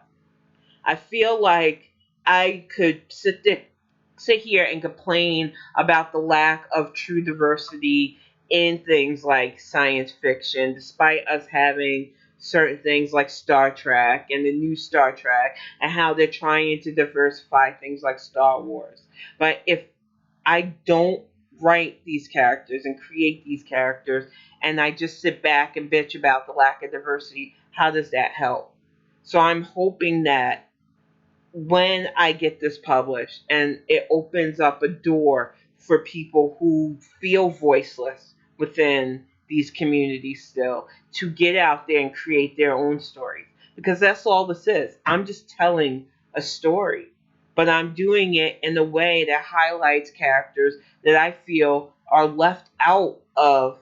[SPEAKER 1] I feel like I could sit here and complain about the lack of true diversity in things like science fiction, despite us having certain things like Star Trek and the new Star Trek, and how they're trying to diversify things like Star Wars. But if I don't write these characters and create these characters, and I just sit back and bitch about the lack of diversity, how does that help? So I'm hoping that when I get this published and it opens up a door for people who feel voiceless within these communities still to get out there and create their own stories. Because that's all this is. I'm just telling a story, but I'm doing it in a way that highlights characters that I feel are left out of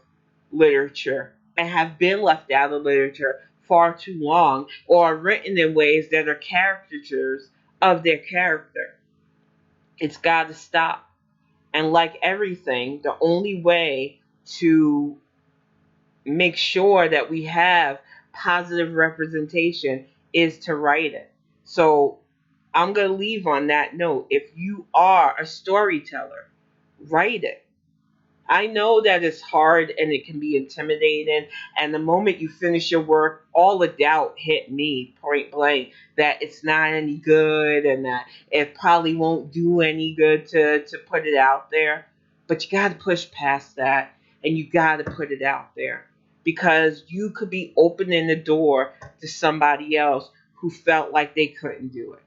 [SPEAKER 1] literature and have been left out of literature far too long, or are written in ways that are caricatures of their character. It's got to stop. And like everything, the only way to make sure that we have positive representation is to write it. So I'm going to leave on that note. If you are a storyteller, write it. I know that it's hard and it can be intimidating. And the moment you finish your work, all the doubt hit me point blank that it's not any good and that it probably won't do any good to put it out there. But you got to push past that and you got to put it out there because you could be opening the door to somebody else who felt like they couldn't do it.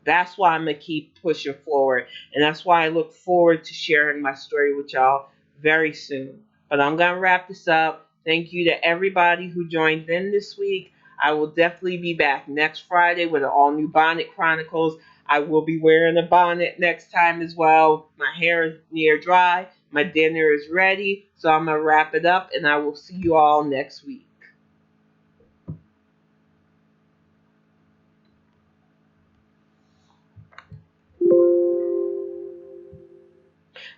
[SPEAKER 1] That's why I'm going to keep pushing forward. And that's why I look forward to sharing my story with y'all very soon. But I'm going to wrap this up. Thank you to everybody who joined in this week. I will definitely be back next Friday with an all new Bonnet Chronicles. I will be wearing a bonnet next time as well. My hair is near dry. My dinner is ready. So I'm going to wrap it up and I will see you all next week.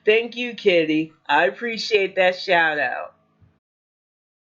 [SPEAKER 1] Thank you, Kitty. I appreciate that shout out.